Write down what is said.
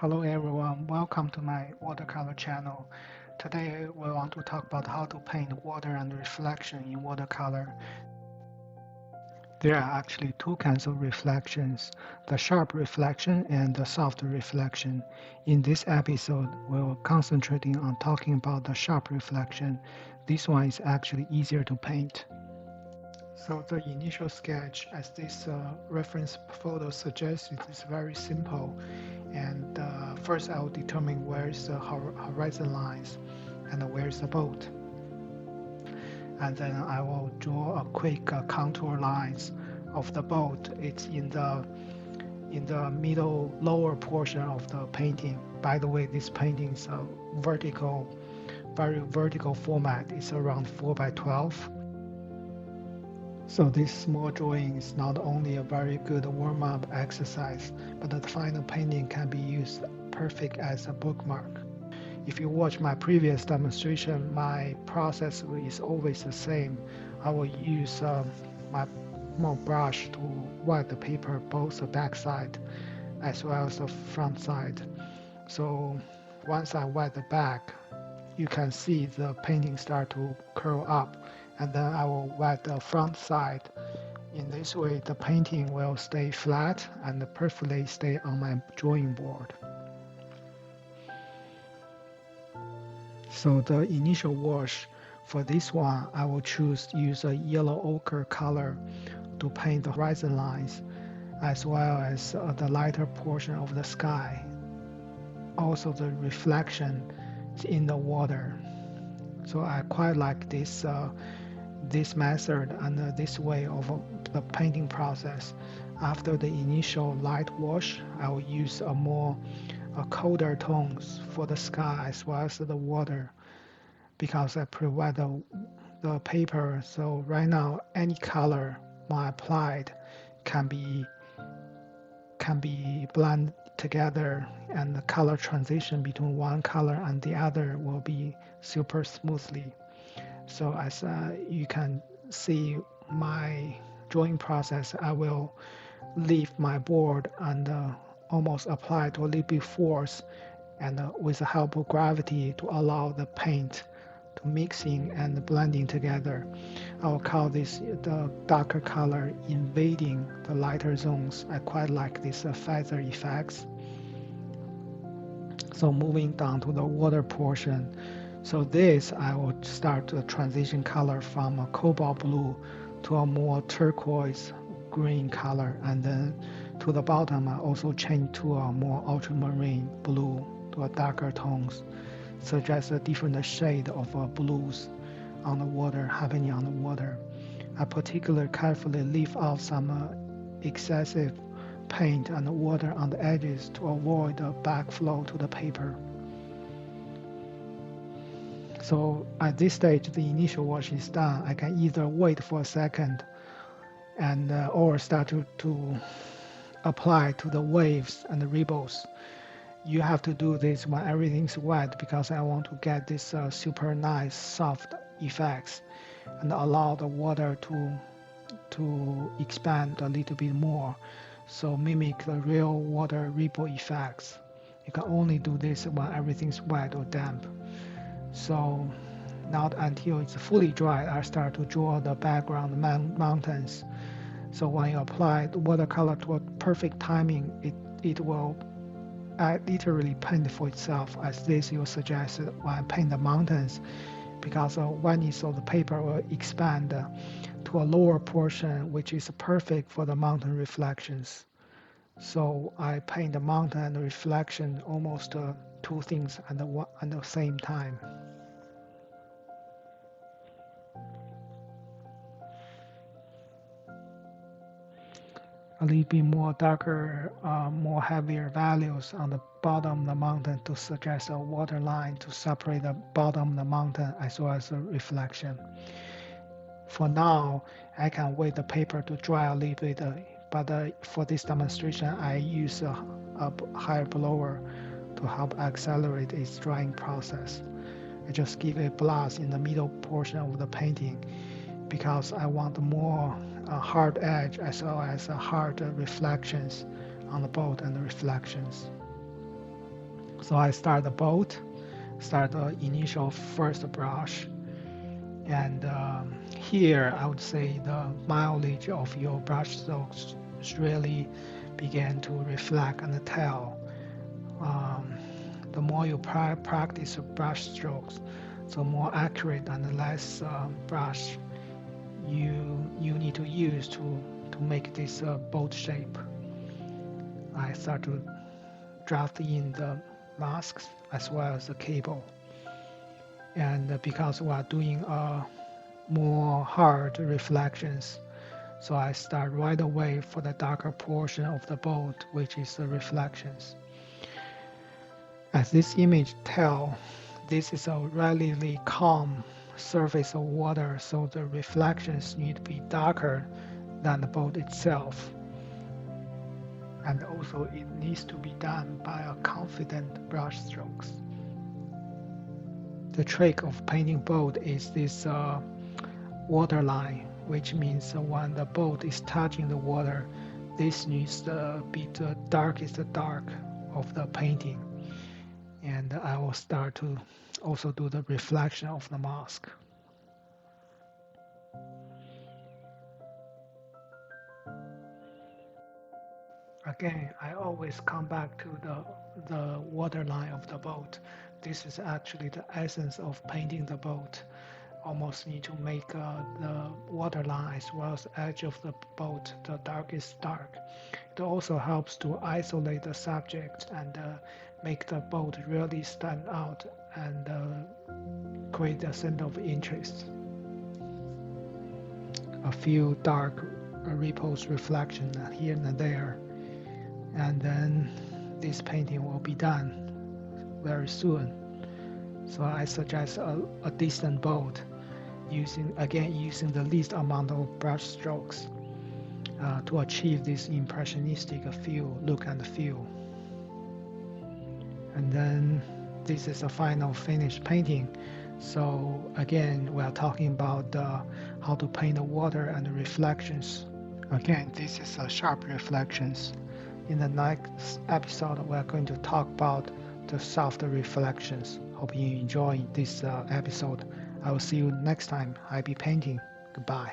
Hello everyone, welcome to my watercolor channel. Today we want to talk about how to paint water and reflection in watercolor. There are actually two kinds of reflections, the sharp reflection and the soft reflection. In this episode, we'll concentrating on talking about the sharp reflection. This one is actually easier to paint. So the initial sketch, as this reference photo suggests, it is very simple. And first I will determine where is the horizon lines and where is the boat. And then I will draw a quick contour lines of the boat. It's in the middle lower portion of the painting. By the way, this painting is a very vertical format. It's around 4 by 12. So this small drawing is not only a very good warm-up exercise, but the final painting can be used perfect as a bookmark. If you watch my previous demonstration, my process is always the same. I will use my small brush to wet the paper, both the back side as well as the front side. So once I wet the back, you can see the painting start to curl up, and then I will wet the front side. In this way, the painting will stay flat and perfectly stay on my drawing board. So the initial wash for this one, I will use a yellow ochre color to paint the horizon lines as well as the lighter portion of the sky. Also the reflection in the water. So I quite like this method and this way of the painting process. After the initial light wash, I will use a colder tones for the sky as well as the water because I provide the paper. So right now, any color when applied can be blend together, and the color transition between one color and the other will be super smoothly. So as you can see my drawing process, I will leave my board and almost apply to a little bit force and with the help of gravity to allow the paint to mixing and blending together. I will call this the darker color invading the lighter zones. I quite like this feather effects. So moving down to the water portion. So this I will start the transition color from a cobalt blue to a more turquoise green color, and then to the bottom I also change to a more ultramarine blue to a darker tones, suggest a different shade of blues on the water happening on the water. I particularly carefully leave out some excessive paint and water on the edges to avoid the backflow to the paper. So at this stage, the initial wash is done. I can either wait for a second and or start to apply to the waves and the ripples. You have to do this when everything's wet because I want to get this super nice soft effects and allow the water to expand a little bit more, so mimic the real water ripple effects. You can only do this when everything's wet or damp. So not until it's fully dry, I start to draw the background mountains. So when you apply the watercolor to a perfect timing, it will literally paint for itself, as this you suggested when I paint the mountains, because oneness of the paper will expand to a lower portion, which is perfect for the mountain reflections. So I paint the mountain and the reflection almost two things at the same time. A little bit more darker, more heavier values on the bottom of the mountain to suggest a water line to separate the bottom of the mountain as well as the reflection. For now, I can wait the paper to dry a little bit, but for this demonstration, I use a higher blower to help accelerate its drying process. I just give a blast in the middle portion of the painting because I want more hard edge as well as hard reflections on the boat and the reflections. So I start the boat, start the initial first brush, and here I would say the mileage of your brush strokes really begin to reflect and tell. Um, the more you practice brush strokes, the more accurate and less brush you need to use to make this boat shape. I start to draft in the masks as well as the cable. And because we are doing more hard reflections, so I start right away for the darker portion of the boat, which is the reflections. As this image tells, this is a relatively calm surface of water, so the reflections need to be darker than the boat itself. And also it needs to be done by a confident brush strokes. The trick of painting boat is this water line, which means when the boat is touching the water, this needs to be the darkest dark of the painting. And I will start to also do the reflection of the mask. Again, I always come back to the water line of the boat. This is actually the essence of painting the boat. Almost need to make the water line as well as the edge of the boat the darkest dark. It also helps to isolate the subject and make the boat really stand out and create a sense of interest. A few dark ripples reflection here and there, and then this painting will be done very soon. So I suggest a distant boat, using the least amount of brush strokes to achieve this impressionistic look and feel. And then this is a final finished painting. So again, we are talking about how to paint the water and the reflections. Again, this is a sharp reflections. In the next episode, we are going to talk about the soft reflections. Hope you enjoy this episode. I will see you next time. Happy painting. Goodbye.